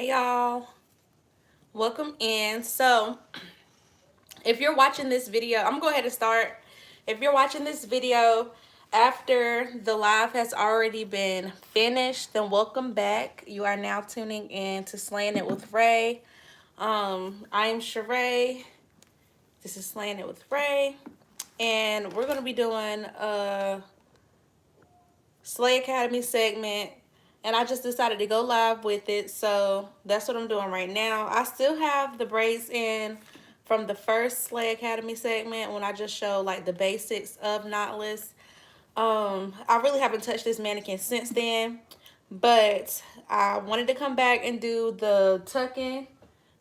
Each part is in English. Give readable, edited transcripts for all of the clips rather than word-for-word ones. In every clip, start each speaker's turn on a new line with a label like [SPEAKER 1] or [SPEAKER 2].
[SPEAKER 1] Hey y'all, welcome in. So if you're watching this video, I'm gonna go ahead and start. If you're watching this video after the live has already been finished, then welcome back. You are now tuning in to Slaying It with Ray. I'm Sheree. This is Slaying It with Ray, and we're gonna be doing a Slay Academy segment, and I just decided to go live with it, so that's what I'm doing right now. I still have the braids in from the first Slay Academy segment when I just showed like the basics of Knotless. I really haven't touched this mannequin since then, but I wanted to come back and do the tucking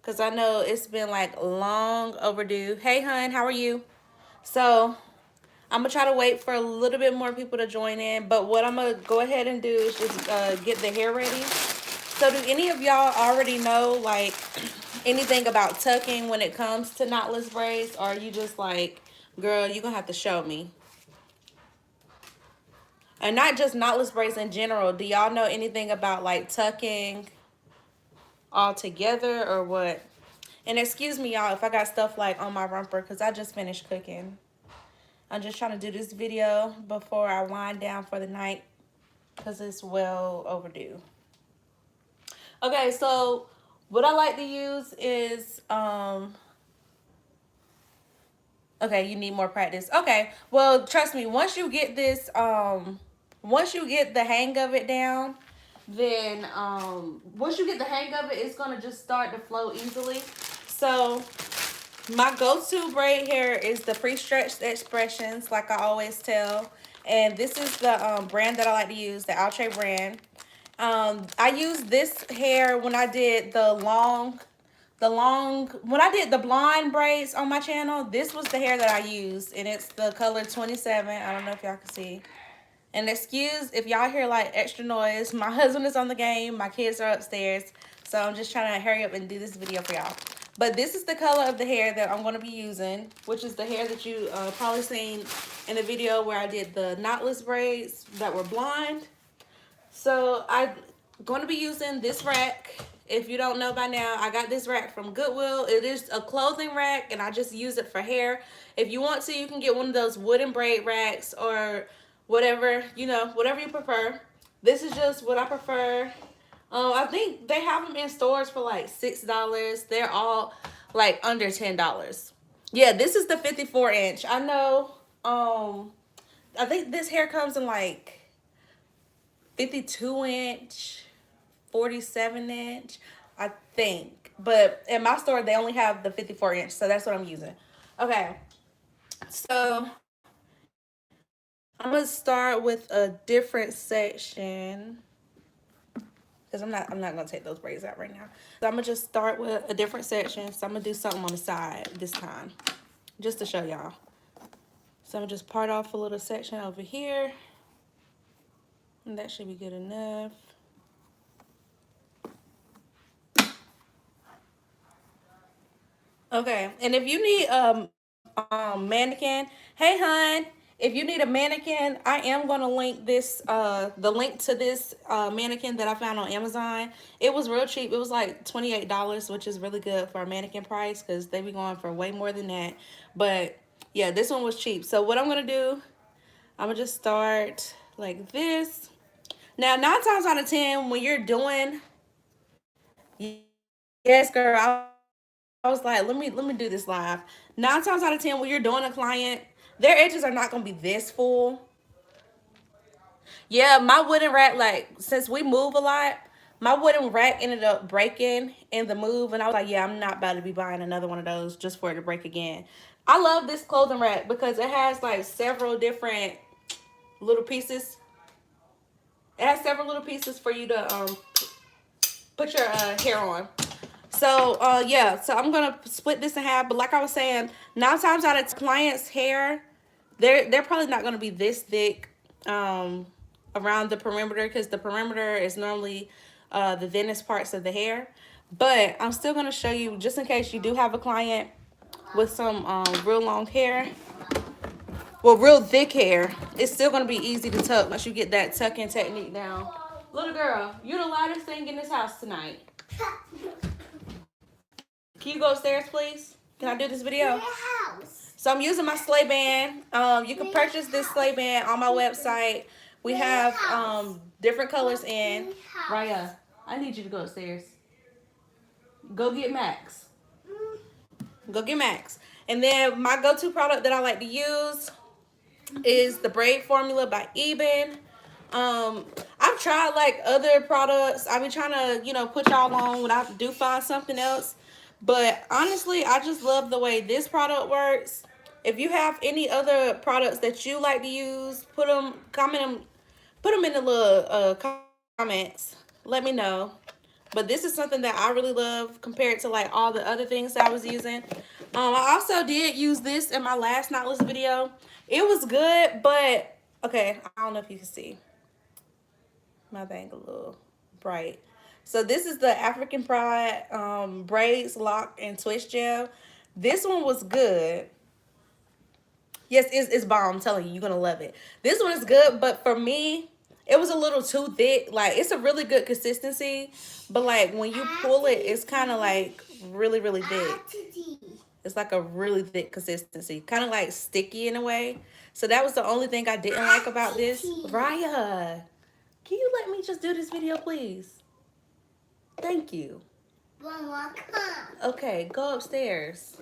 [SPEAKER 1] because I know it's been like long overdue. Hey hun, how are you? So I'm gonna try to wait for a little bit more people to join in, but what I'm gonna go ahead and do is just get the hair ready. So do any of y'all already know like anything about tucking when it comes to knotless braids, or are you just like, girl, you're gonna have to show me? And not just knotless braids in general, do y'all know anything about like tucking all together or what? And excuse me y'all if I got stuff like on my rumper because I just finished cooking. I'm just trying to do this video before I wind down for the night because it's well overdue. Okay, so what I like to use is, okay, you need more practice. Okay, well, trust me, once you get this, once you get the hang of it down, then, once you get the hang of it, it's going to just start to flow easily. So my go-to braid hair is the pre-stretched expressions, like I always tell. And this is the brand that I like to use, the Outre brand. I used this hair when I did when I did the blonde braids on my channel. This was the hair that I used, and it's the color 27. I don't know if y'all can see. And excuse if y'all hear like extra noise. My husband is on the game. My kids are upstairs. So I'm just trying to hurry up and do this video for y'all. But this is the color of the hair that I'm going to be using, which is the hair that you probably seen in the video where I did the knotless braids that were blonde. So I'm going to be using this rack. If you don't know by now, I got this rack from Goodwill. It is a clothing rack, and I just use it for hair. If you want to, you can get one of those wooden braid racks or whatever, you know, whatever you prefer. This is just what I prefer. I think they have them in stores for like $6. They're all like under $10. Yeah, this is the 54-inch. I know. I think this hair comes in like 52-inch, 47-inch, I think. But in my store, they only have the 54-inch, so that's what I'm using. Okay, so I'm gonna start with a different section because I'm not gonna take those braids out right now. So I'm gonna just start with a different section. So I'm gonna do something on the side this time, just to show y'all. So I'm gonna just part off a little section over here, and that should be good enough. Okay, and if you need mannequin, hey hun, if you need a mannequin, I am gonna link this the link to this mannequin that I found on Amazon. It was real cheap. It was like $28, which is really good for a mannequin price because they be going for way more than that. But yeah, this one was cheap. So what I'm gonna do, I'm gonna just start like this. Now 9 times out of 10 when you're doing, yes girl, I was like, let me do this live. 9 times out of 10, when you're doing a client, their edges are not gonna be this full. Yeah, my wooden rack, like since we move a lot, my wooden rack ended up breaking in the move, and I was like, yeah, I'm not about to be buying another one of those just for it to break again. I love this clothing rack because it has like several different little pieces. It has several little pieces for you to put your hair on. So yeah, so I'm gonna split this in half. But like I was saying, 9 times out of 10 clients' hair, they're probably not gonna be this thick around the perimeter because the perimeter is normally the thinnest parts of the hair. But I'm still gonna show you just in case you do have a client with some real long hair. Well, real thick hair. It's still gonna be easy to tuck once you get that tucking technique down. Little girl, you're the loudest thing in this house tonight. Can you go upstairs, please? Can I do this video? So I'm using my sleigh band. You can purchase this sleigh band on my website. We have different colors in. Raya, I need you to go upstairs. Go get Max. Go get Max. And then my go-to product that I like to use is the Braid Formula by Eben. I've tried like other products. I've been trying to, you know, put y'all on when I do find something else. But honestly, I just love the way this product works. If you have any other products that you like to use, put them in the little comments. Let me know. But this is something that I really love compared to like all the other things that I was using. I also did use this in my last Knotless video. It was good, but okay, I don't know if you can see. My thing a little bright. So this is the African Pride Braids Lock and Twist Gel. This one was good. Yes, it's bomb. I'm telling you, you're gonna love it. This one is good, but for me, it was a little too thick. Like, it's a really good consistency, but like when you pull it, it's kind of like really, really thick. It's like a really thick consistency, kind of like sticky in a way. So that was the only thing I didn't like about this. Raya, can you let me just do this video, please? Thank you. Okay, go upstairs.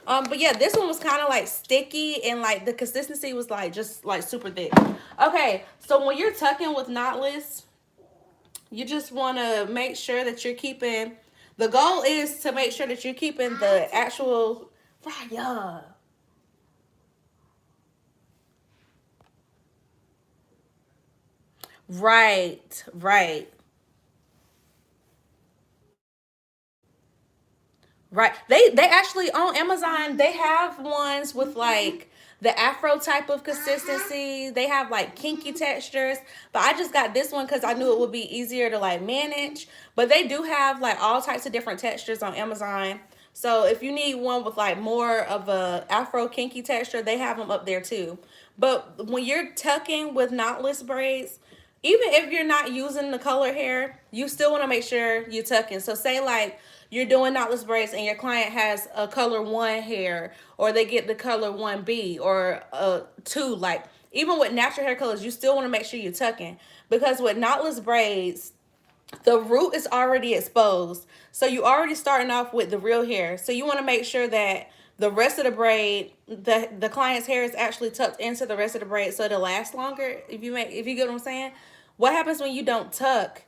[SPEAKER 1] But yeah, this one was kind of like sticky and like the consistency was like just like super thick. Okay, so when you're tucking with Knotless, you just want to make sure that you're keeping, the goal is to make sure that you're keeping the actual, Raya. Right, right. Right. They actually on Amazon, they have ones with like the afro type of consistency. They have like kinky textures, but I just got this one because I knew it would be easier to like manage. But they do have like all types of different textures on Amazon. So if you need one with like more of a afro kinky texture, they have them up there too. But when you're tucking with knotless braids, even if you're not using the color hair, you still want to make sure you're tucking. So say like you're doing knotless braids and your client has a color 1 hair, or they get the color 1B or 2. Like, even with natural hair colors, you still want to make sure you're tucking, because with knotless braids, the root is already exposed. So you already starting off with the real hair. So you want to make sure that the rest of the braid, the client's hair is actually tucked into the rest of the braid so it'll last longer. If you get what I'm saying. What happens when you don't tuck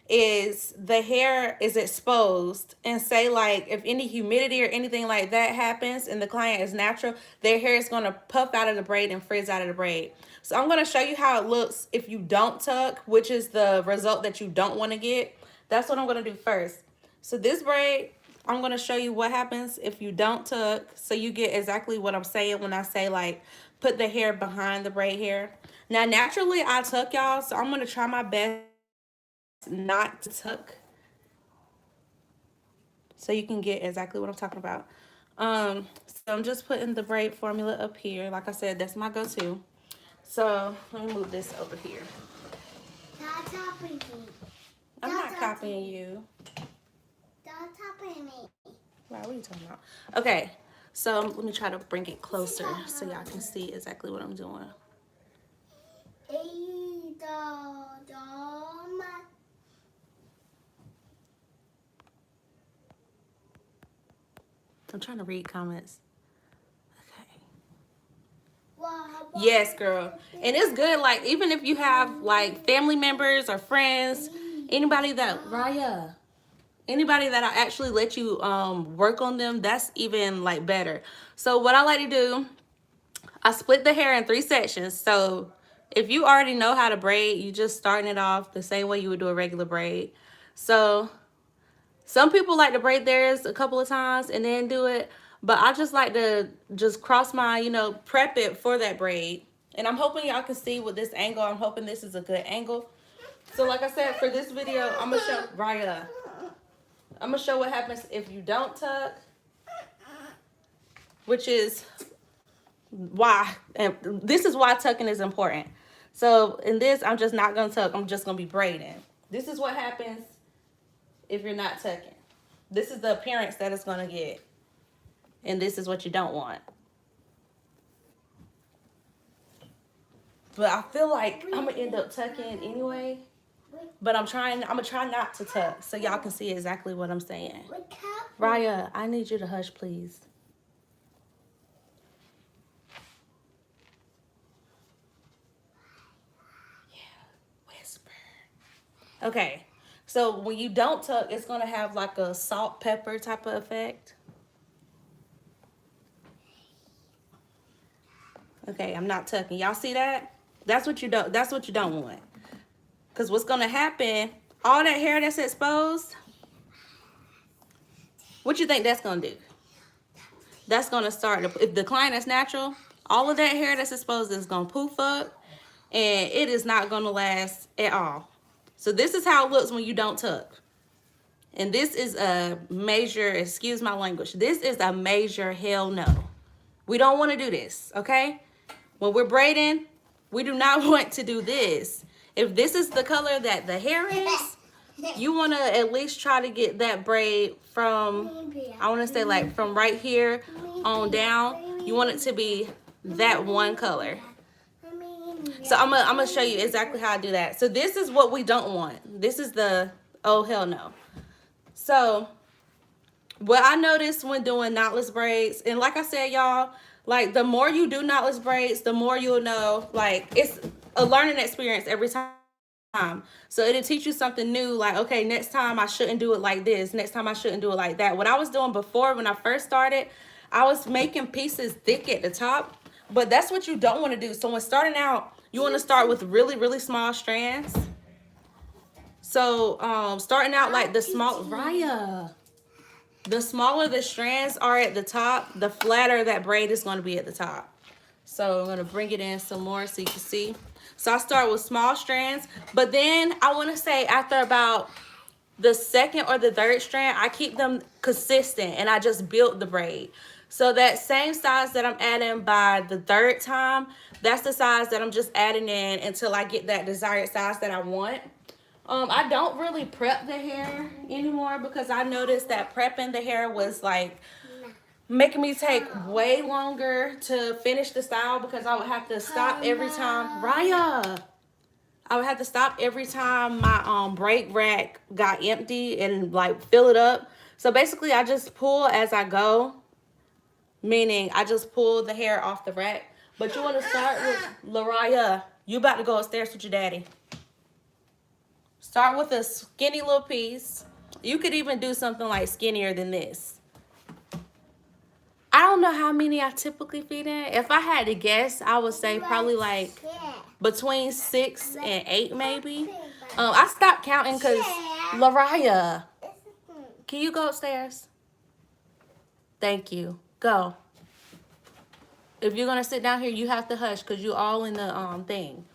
[SPEAKER 1] is the hair is exposed, and say like if any humidity or anything like that happens and the client is natural, their hair is going to puff out of the braid and frizz out of the braid. So I'm going to show you how it looks if you don't tuck, which is the result that you don't want to get. That's what I'm going to do first. So this braid, I'm going to show you what happens if you don't tuck, so you get exactly what I'm saying when I say like put the hair behind the braid hair. Now naturally I tuck, y'all, so I'm going to try my best not to tuck so you can get exactly what I'm talking about. So I'm just putting the braid formula up here. Like I said, that's my go-to. So let me move this over here. I'm not copying you.
[SPEAKER 2] Don't copy me.
[SPEAKER 1] Wow, what are you talking about? Okay, so let me try to bring it closer so y'all can see exactly what I'm doing. I'm trying to read comments. Okay. Yes, girl. And it's good, like, even if you have, like, family members or friends, anybody that, Raya, anybody that I actually let you work on them, that's even, like, better. So what I like to do, I split the hair in 3 sections. So if you already know how to braid, you just starting it off the same way you would do a regular braid. So some people like to braid theirs a couple of times and then do it, but I just like to just cross my, you know, prep it for that braid. And I'm hoping y'all can see with this angle. I'm hoping this is a good angle. So like I said, for this video, I'm going to show, Raya, I'm going to show what happens if you don't tuck, which is why, and this is why tucking is important. So in this, I'm just not going to tuck. I'm just going to be braiding. This is what happens if you're not tucking. This is the appearance that it's going to get. And this is what you don't want. But I feel like I'm going to end up tucking anyway. But I'm going to try not to tuck so y'all can see exactly what I'm saying. Raya, I need you to hush, please. Yeah, whisper. Okay, so when you don't tuck, it's going to have like a salt, pepper type of effect. Okay, I'm not tucking. Y'all see that? That's what you don't want. Because what's going to happen, all that hair that's exposed, what you think that's going to do? That's going to start, if the decline that's natural, all of that hair that's exposed is going to poof up. And it is not going to last at all. So this is how it looks when you don't tuck. And this is a major, excuse my language, this is a major hell no. We don't want to do this, okay? When we're braiding, we do not want to do this. If this is the color that the hair is, you want to at least try to get that braid from, I want to say like from right here on down. You want it to be that one color. So I'm gonna show you exactly how I do that. So this is what we don't want. This is the, oh hell no. So what I noticed when doing knotless braids, and like I said, y'all, like the more you do knotless braids, the more you'll know, like it's a learning experience every time. So it'll teach you something new, like, okay, next time I shouldn't do it like this. Next time I shouldn't do it like that. What I was doing before when I first started, I was making pieces thick at the top, but that's what you don't want to do. So when starting out, you want to start with really, really small strands. So starting out like the small, Raya, the smaller the strands are at the top, the flatter that braid is going to be at the top. So I'm going to bring it in some more so you can see. So I start with small strands, but then I want to say after about the second or the third strand, I keep them consistent and I just build the braid. So that same size that I'm adding by the third time, that's the size that I'm just adding in until I get that desired size that I want. I don't really prep the hair anymore because I noticed that prepping the hair was like making me take way longer to finish the style because I would have to stop every time. Raya! I would have to stop every time my braid rack got empty and like fill it up. So basically I just pull as I go, meaning I just pull the hair off the rack. But you want to start with Laraya. You about to go upstairs with your daddy. Start with a skinny little piece. You could even do something like skinnier than this. I don't know how many I typically feed in. If I had to guess, I would say probably like between 6 and 8 maybe. I stopped counting because Laraya, can you go upstairs? Thank you. Go. If you're gonna sit down here, you have to hush because you all in the thing.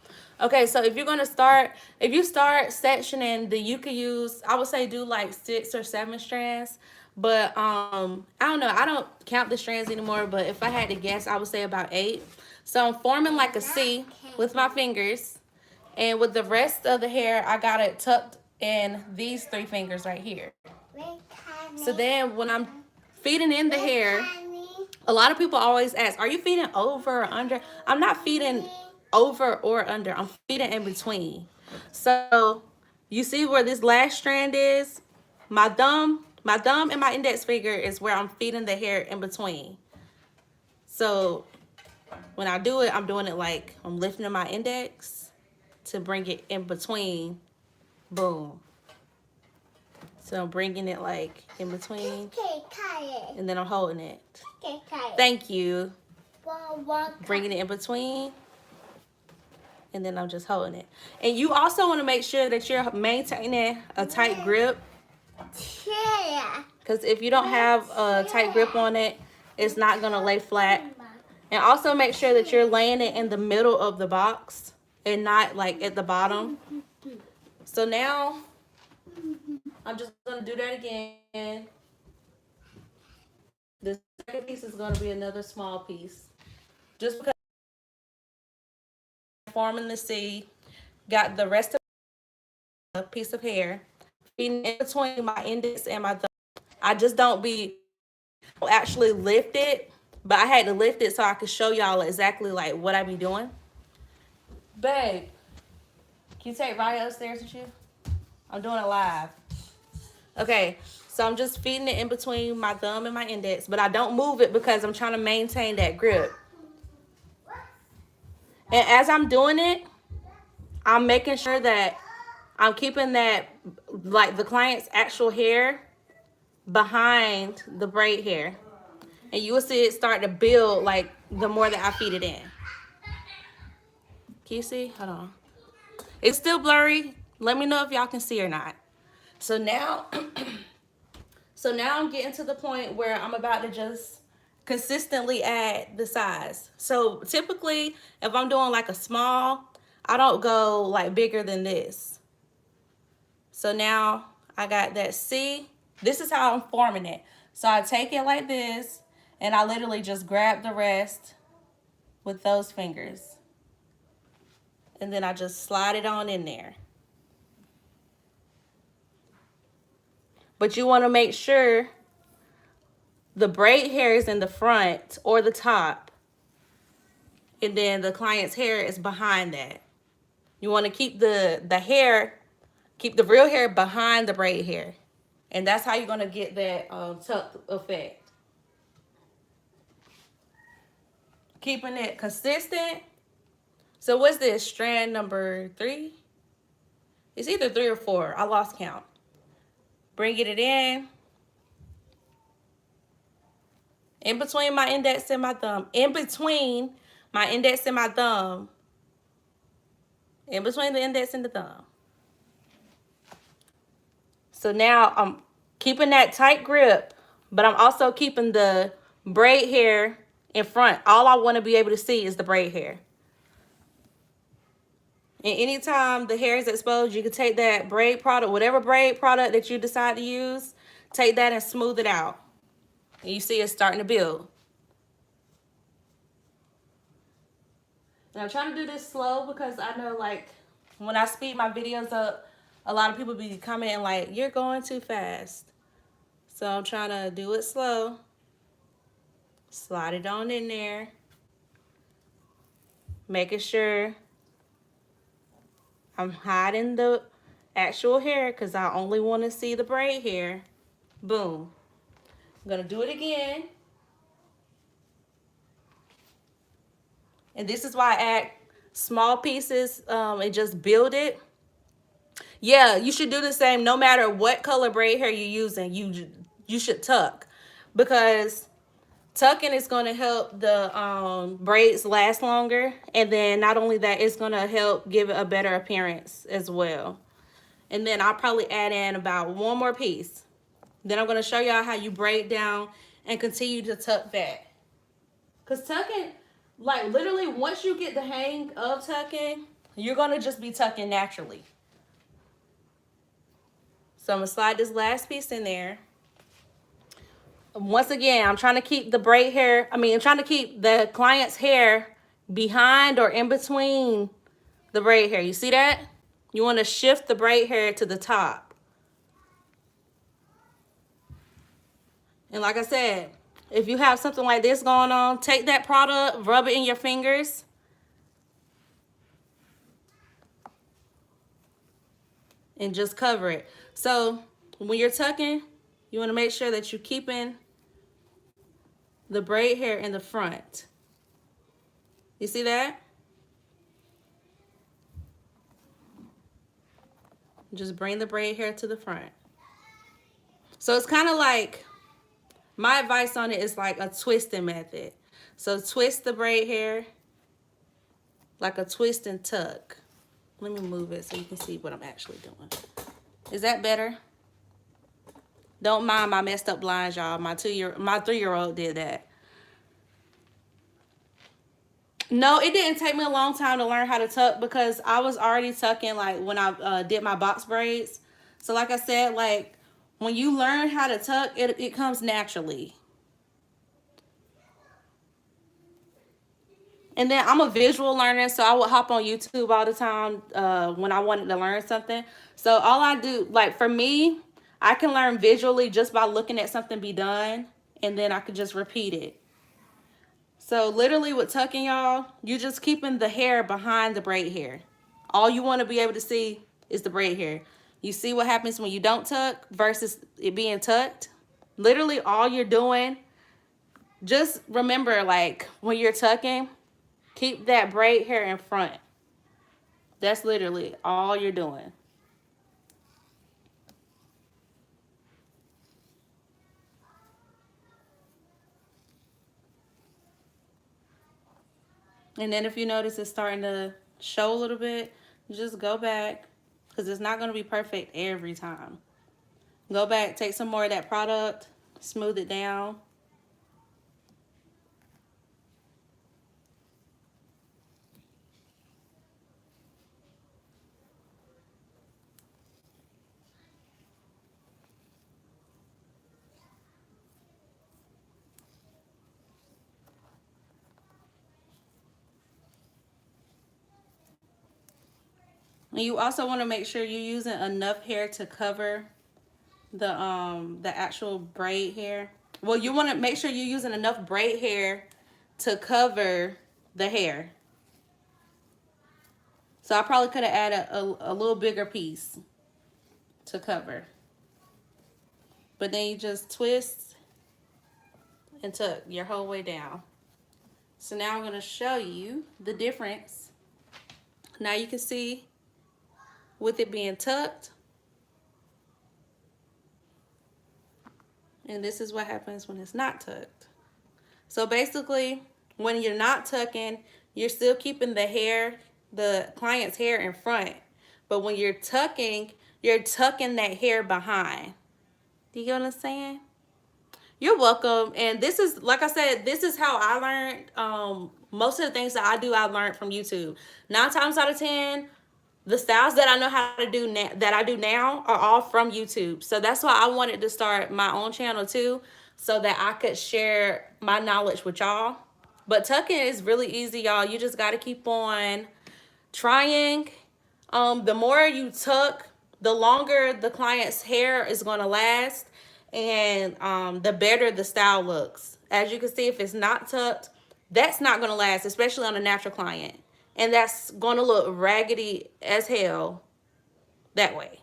[SPEAKER 1] Okay, so if you're gonna start, if you start sectioning, then you could use, I would say do like 6 or 7 strands. But I don't know, I don't count the strands anymore, but if I had to guess, I would say about 8. So I'm forming like a C with my fingers, and with the rest of the hair, I got it tucked in these 3 fingers right here. So then when I'm feeding in the hair, a lot of people always ask, are you feeding over or under? I'm not feeding over or under. I'm feeding in between. So you see where this last strand is? My thumb and my index finger is where I'm feeding the hair in between. So when I do it, I'm doing it like I'm lifting my index to bring it in between. Boom. So I'm bringing it like in between, and then I'm holding it. Thank you. Bringing it in between, and then I'm just holding it. And you also want to make sure that you're maintaining a tight grip. Because if you don't have a tight grip on it, it's not going to lay flat. And also make sure that you're laying it in the middle of the box and not like at the bottom. So now I'm just going to do that again. The second piece is going to be another small piece. Just because I'm forming the C, got the rest of the piece of hair, feeding in between my index and my thumb. I just don't be actually lift it, but I had to lift it so I could show y'all exactly like what I be doing. Babe, can you take Raya upstairs with you? I'm doing it live. Okay, so I'm just feeding it in between my thumb and my index, but I don't move it because I'm trying to maintain that grip. And as I'm doing it, I'm making sure that I'm keeping that, like the client's actual hair behind the braid hair. And you will see it start to build like the more that I feed it in. Can you see? Hold on. It's still blurry. Let me know if y'all can see or not. So now, so now I'm getting to the point where I'm about to just consistently add the size. So typically, if I'm doing like a small, I don't go like bigger than this. So now I got that C. This is how I'm forming it. So I take it like this, and I literally just grab the rest with those fingers. And then I just slide it on in there. But you want to make sure the braid hair is in the front or the top, and then the client's hair is behind that. You want to keep the hair, keep the real hair behind the braid hair. And that's how you're going to get that tuck effect. Keeping it consistent. So what's this? Strand number 3? It's either 3 or 4. I lost count. Bringing it in between my index and my thumb. In between my index and my thumb. In between the index and the thumb. So now I'm keeping that tight grip, but I'm also keeping the braid hair in front. All I want to be able to see is the braid hair. And anytime the hair is exposed, you can take that braid product, whatever braid product that you decide to use, take that and smooth it out. And you see it's starting to build. And I'm trying to do this slow because I know, like, when I speed my videos up, a lot of people be commenting like, you're going too fast. So I'm trying to do it slow. Slide it on in there. Making sure I'm hiding the actual hair because I only want to see the braid hair. Boom. I'm going to do it again. And this is why I add small pieces and just build it. Yeah, you should do the same no matter what color braid hair you're using. You should tuck, because tucking is going to help the braids last longer. And then not only that, it's going to help give it a better appearance as well. And then I'll probably add in about one more piece. Then I'm going to show y'all how you braid down and continue to tuck back. Because tucking, like literally once you get the hang of tucking, you're going to just be tucking naturally. So I'm going to slide this last piece in there. Once again, I'm trying to keep the braid hair, I'm trying to keep the client's hair behind or in between the braid hair. You see that? You want to shift the braid hair to the top. And like I said, if you have something like this going on, take that product, rub it in your fingers. And just cover it. So when you're tucking, you want to make sure that you're keeping the braid hair in the front. You see that? Just bring the braid hair to the front. So it's kind of like, my advice on it is like a twisting method. So twist the braid hair like a twist and tuck. Let me move it so you can see what I'm actually doing. Is that better? Don't mind my messed up blinds, y'all. My 3-year-old did that. No, it didn't take me a long time to learn how to tuck because I was already tucking like when I did my box braids. So like I said, like when you learn how to tuck, it comes naturally. And then I'm a visual learner, so I would hop on YouTube all the time when I wanted to learn something. So all I do, like for me, I can learn visually just by looking at something be done, and then I could just repeat it. So literally with tucking, y'all, you just keeping the hair behind the braid hair. All you want to be able to see is the braid hair. You see what happens when you don't tuck versus it being tucked? Literally all you're doing, just remember, like, when you're tucking, keep that braid hair in front. That's literally all you're doing. And then if you notice it's starting to show a little bit, just go back, because it's not going to be perfect every time. Go back, take some more of that product, smooth it down. And you also want to make sure you're using enough hair to cover the actual braid hair. Well, you want to make sure you're using enough braid hair to cover the hair. So I probably could have added a little bigger piece to cover. But then you just twist and tuck your whole way down. So now I'm going to show you the difference. Now you can see with it being tucked. And this is what happens when it's not tucked. So basically, when you're not tucking, you're still keeping the client's hair in front. But when you're tucking that hair behind. Do you get what I'm saying? You're welcome. And this is, like I said, this is how I learned. Most of the things that I learned from YouTube. 9 times out of 10, the styles that I know how to do now, that I do now, are all from YouTube. So that's why I wanted to start my own channel too, so that I could share my knowledge with y'all. But tucking is really easy, y'all. You just got to keep on trying. The more you tuck, the longer the client's hair is going to last, and the better the style looks. As you can see, if it's not tucked, that's not going to last, especially on a natural client. And that's going to look raggedy as hell that way.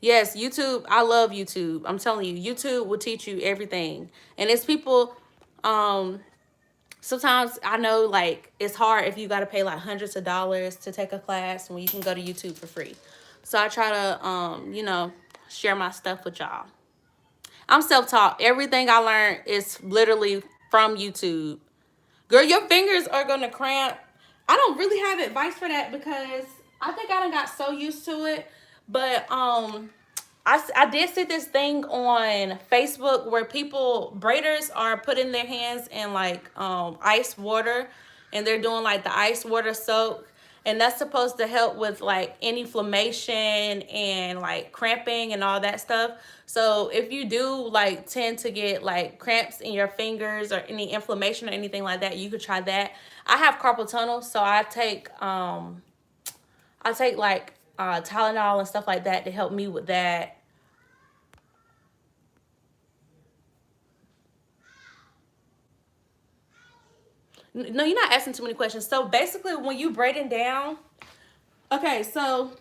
[SPEAKER 1] Yes, YouTube. I love YouTube. I'm telling you, YouTube will teach you everything. And it's people, sometimes I know, like, it's hard if you got to pay like hundreds of dollars to take a class when you can go to YouTube for free. So I try to, share my stuff with y'all. I'm self-taught. Everything I learned is literally from YouTube. Girl, your fingers are going to cramp. I don't really have advice for that because I think I done got so used to it. But I did see this thing on Facebook where braiders are putting their hands in like ice water, and they're doing like the ice water soak. And that's supposed to help with like any inflammation and like cramping and all that stuff. So if you do like tend to get like cramps in your fingers or any inflammation or anything like that, you could try that. I have carpal tunnel, so I take like Tylenol and stuff like that to help me with that. No, you're not asking too many questions. So basically, when you braiding down, okay, so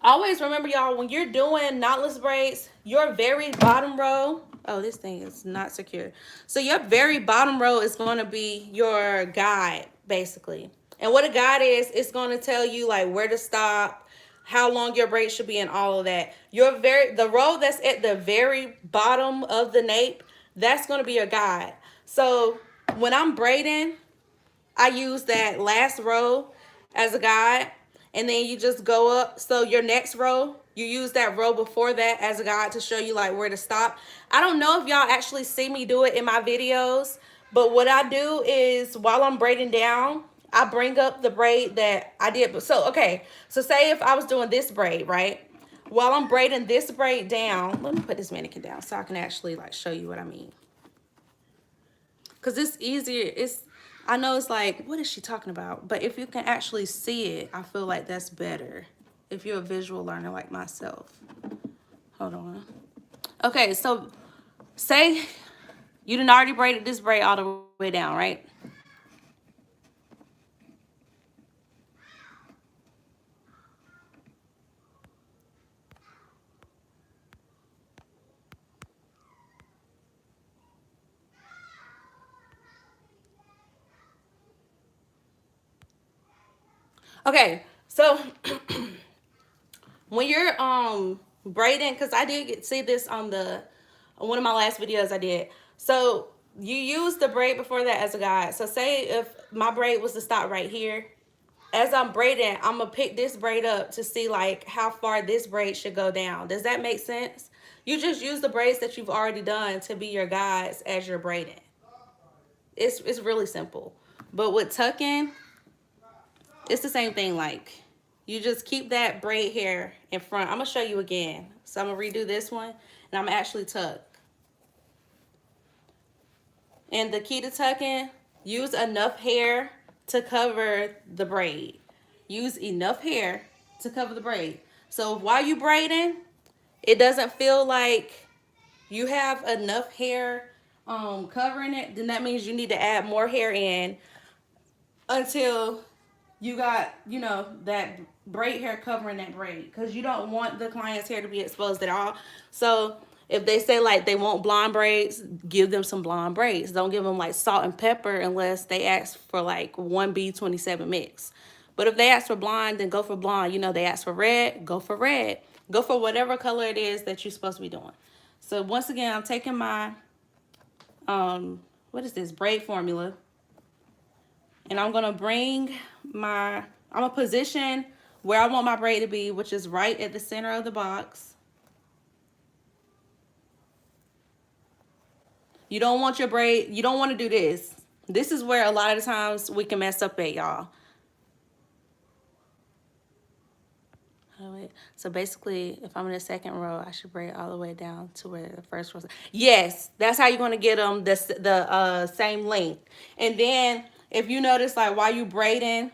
[SPEAKER 1] always remember, y'all, when you're doing knotless braids, your very bottom row, oh, this thing is not secure. So your very bottom row is going to be your guide, basically. And what a guide is, it's going to tell you like where to stop, how long your braid should be, and all of that. The row that's at the very bottom of the nape, that's going to be your guide. So when I'm braiding, I use that last row as a guide, and then you just go up. So your next row, you use that row before that as a guide to show you like where to stop. I don't know if y'all actually see me do it in my videos, but what I do is while I'm braiding down, I bring up the braid that I did. So, okay, so say if I was doing this braid, right? While I'm braiding this braid down, let me put this mannequin down so I can actually like show you what I mean. Because it's easier. I know it's like, what is she talking about? But if you can actually see it, I feel like that's better. if you're a visual learner like myself. Hold on. Okay, so say you done already braided this braid all the way down, right? Okay, so when you're braiding, because I did see this on the one of my last videos I did. So you use the braid before that as a guide. So say if my braid was to stop right here, as I'm braiding, I'm gonna pick this braid up to see like how far this braid should go down. Does that make sense? You just use the braids that you've already done to be your guides as you're braiding. It's really simple. But with tucking, it's the same thing. Like, you just keep that braid hair in front. I'm gonna show you again. So I'm gonna redo this one, and I'm actually tuck. And the key to tucking, use enough hair to cover the braid. Use enough hair to cover the braid. So while you braiding, it doesn't feel like you have enough hair covering it, then that means you need to add more hair in until you got, you know, that braid hair covering that braid, because you don't want the client's hair to be exposed at all. So if they say like they want blonde braids, give them some blonde braids. Don't give them like salt and pepper unless they ask for like 1B27 mix. But if they ask for blonde, then go for blonde. You know, they ask for red, go for red. Go for whatever color it is that you're supposed to be doing. So once again, I'm taking my what is this, braid formula, and I'm gonna bring my, I'm gonna position where I want my braid to be, which is right at the center of the box. You don't want your braid, you don't want to do this. This is where a lot of the times we can mess up at, y'all. So basically, if I'm in the second row, I should braid all the way down to where the first row is. Yes, that's how you're going to get them the same length. And then if you notice, like while you braiding,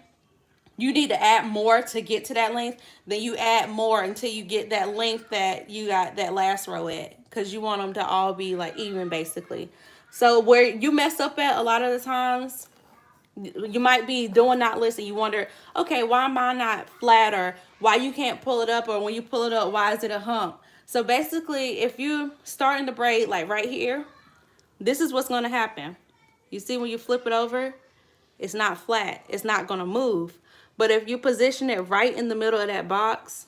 [SPEAKER 1] you need to add more to get to that length. Then you add more until you get that length that you got that last row at, because you want them to all be like even basically. So where you mess up at a lot of the times, you might be doing knotless and you wonder, okay, why am I not flat, or why you can't pull it up, or when you pull it up, why is it a hump? So basically, if you starting the braid like right here, this is what's going to happen. You see when you flip it over, it's not flat. It's not going to move. But if you position it right in the middle of that box,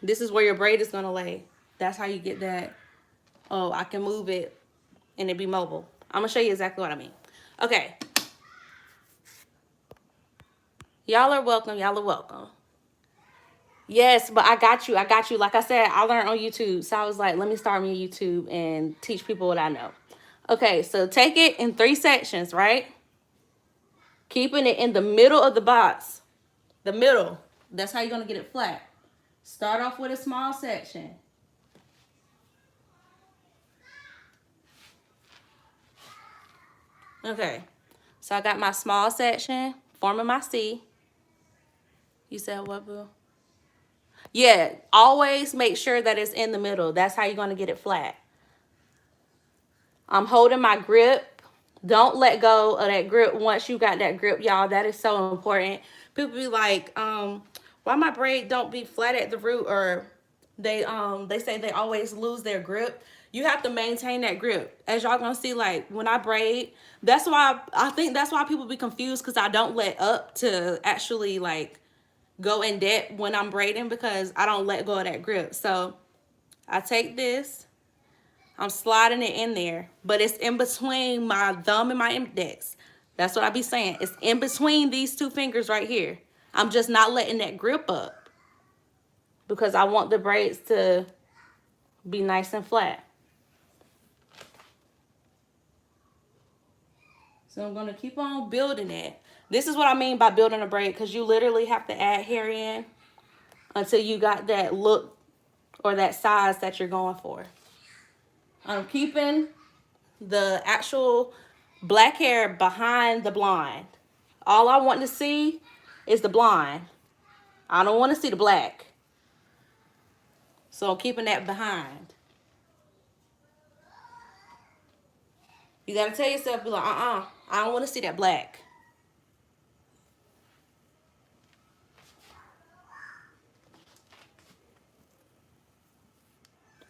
[SPEAKER 1] this is where your braid is going to lay. That's how you get that, oh, I can move it and it be mobile. I'm going to show you exactly what I mean. Okay. Y'all are welcome. Y'all are welcome. Yes, but I got you. I got you. Like I said, I learned on YouTube. So I was like, let me start me on YouTube and teach people what I know. Okay, so take it in 3 sections, right? Keeping it in the middle of the box. The middle. That's how you're going to get it flat. Start off with a small section. Okay, so I got my small section forming my C. You said what, boo? Yeah, always make sure that it's in the middle. That's how you're going to get it flat. I'm holding my grip. Don't let go of that grip once you got that grip, y'all. That is so important. People be like, why my braid don't be flat at the root, or they say they always lose their grip. You have to maintain that grip. As y'all gonna see, like when I braid, that's why I think that's why people be confused, because I don't let up to actually like go in depth when I'm braiding, because I don't let go of that grip. So I take this, I'm sliding it in there, but it's in between my thumb and my index. That's what I be saying. It's in between these 2 fingers right here. I'm just not letting that grip up, because I want the braids to be nice and flat. So I'm going to keep on building it. This is what I mean by building a braid, because you literally have to add hair in until you got that look or that size that you're going for. I'm keeping the actual black hair behind the blonde. All I want to see is the blonde. I don't want to see the black. So I'm keeping that behind. You got to tell yourself, be like, I don't want to see that black.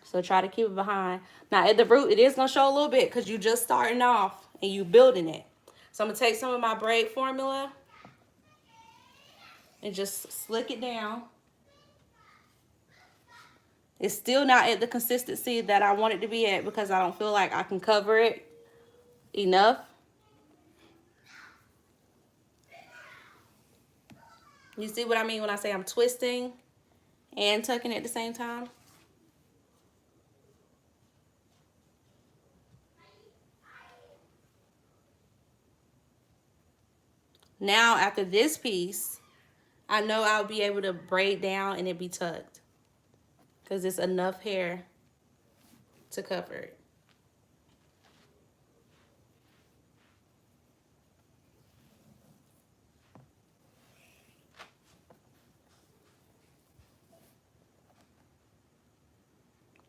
[SPEAKER 1] So try to keep it behind. Now at the root, it is going to show a little bit because you just starting off and you building it. So I'm going to take some of my braid formula and just slick it down. It's still not at the consistency that I want it to be at because I don't feel like I can cover it enough. You see what I mean when I say I'm twisting and tucking at the same time? Now after this piece, I know I'll be able to braid down and it be tucked because it's enough hair to cover it.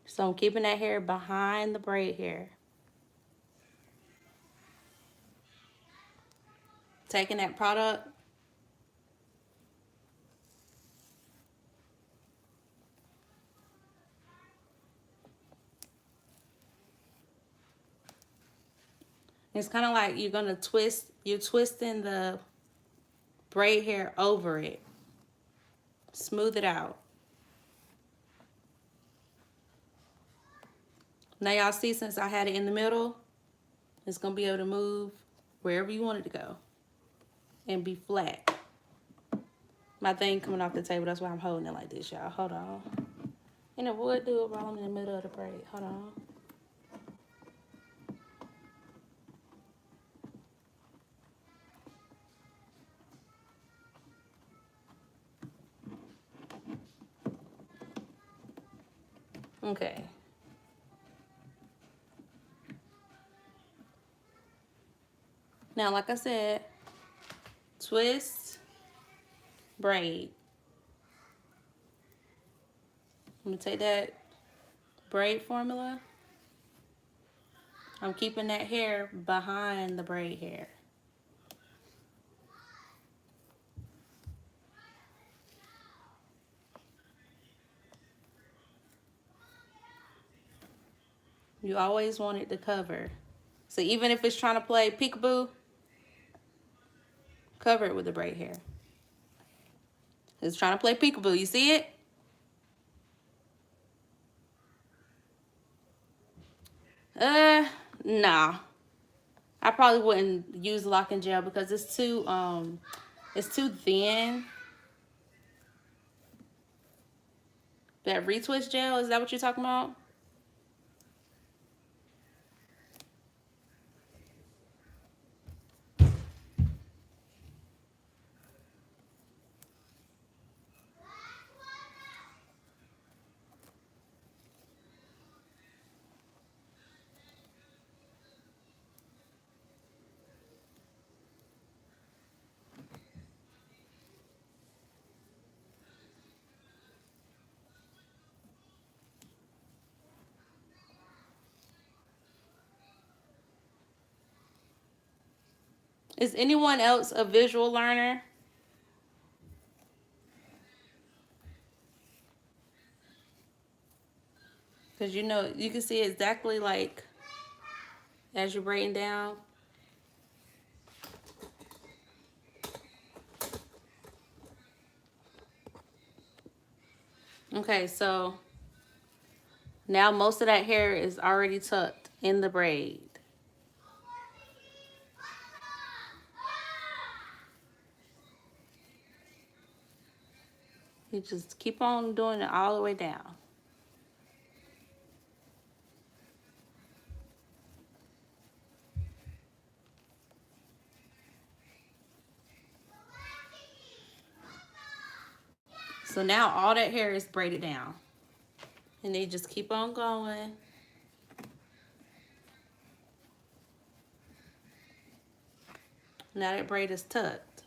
[SPEAKER 1] So I'm keeping that hair behind the braid hair. Taking that product. It's kind of like you're going to twist, you're twisting the braid hair over it. Smooth it out. Now y'all see, since I had it in the middle, it's going to be able to move wherever you want it to go and be flat. My thing coming off the table, that's why I'm holding it like this, y'all. Hold on. And it would do it while I'm in the middle of the braid. Hold on. Okay. Now, like I said, twist, braid. I'm going to take that braid formula. I'm keeping that hair behind the braid hair. You always want it to cover. So even if it's trying to play peekaboo, cover it with the braid hair. It's trying to play peekaboo. You see it? Nah. I probably wouldn't use locking gel because it's too thin. That retwist gel, is that what you're talking about? Is anyone else a visual learner? Because you know, you can see exactly like as you're braiding down. Okay, so now most of that hair is already tucked in the braid. You just keep on doing it all the way down. So now all that hair is braided down. And they just keep on going. Now that braid is tucked.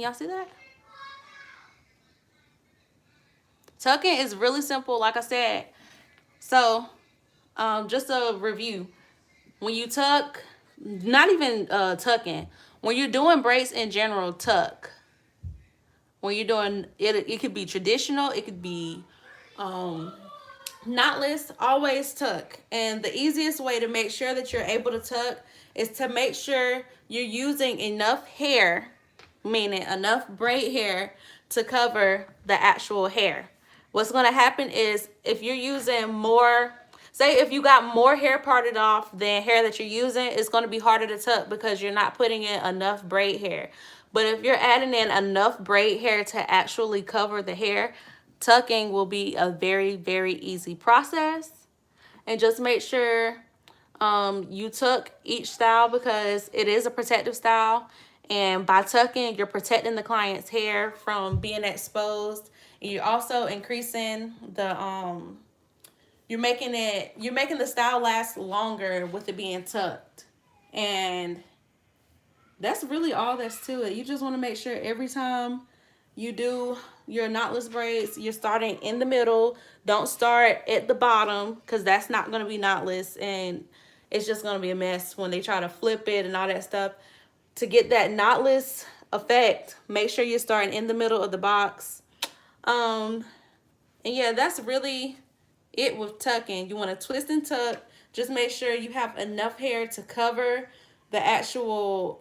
[SPEAKER 1] Can y'all see that? Tucking is really simple, like I said. So, just a review. When you tuck, not even tucking. When you're doing braids in general, tuck. When you're doing it, it could be traditional. It could be knotless. Always tuck. And the easiest way to make sure that you're able to tuck is to make sure you're using enough hair, meaning enough braid hair, to cover the actual hair. What's going to happen is if you're using more, say if you got more hair parted off than hair that you're using, it's going to be harder to tuck because you're not putting in enough braid hair. But if you're adding in enough braid hair to actually cover the hair, tucking will be a very, very easy process. And just make sure you tuck each style because it is a protective style. And by tucking, you're protecting the client's hair from being exposed. And you're also increasing the you're making the style last longer with it being tucked. And that's really all that's to it. You just want to make sure every time you do your knotless braids, you're starting in the middle. Don't start at the bottom because that's not going to be knotless, and it's just going to be a mess when they try to flip it and all that stuff. To get that knotless effect, make sure you're starting in the middle of the box. And yeah, that's really it with tucking. You want to twist and tuck. Just make sure you have enough hair to cover the actual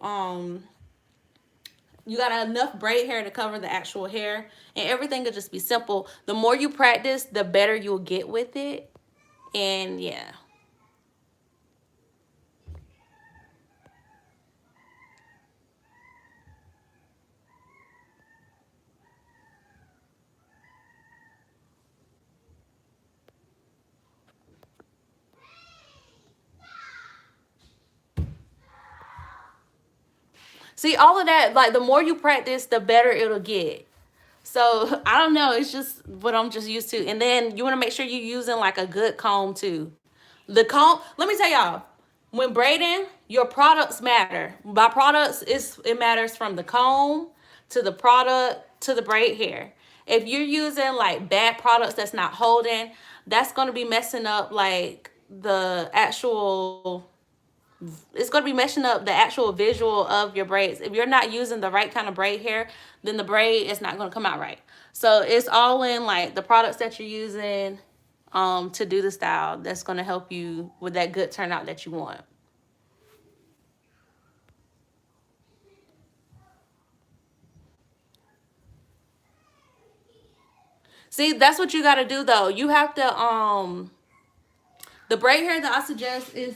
[SPEAKER 1] you got enough braid hair to cover the actual hair, and everything will just be simple. The more you practice, the better you'll get with it. And yeah. See, all of that, like the more you practice, the better it'll get. So I don't know. It's just what I'm just used to. And then you want to make sure you're using like a good comb too. The comb, let me tell y'all, when braiding, your products matter. By products, it matters from the comb to the product to the braid hair. If you're using like bad products that's not holding, that's going to be messing up like the actual, it's going to be messing up the actual visual of your braids. If you're not using the right kind of braid hair, then the braid is not going to come out right. So it's all in like the products that you're using to do the style that's going to help you with that good turnout that you want. See, that's what you got to do though. You have to the braid hair that I suggest is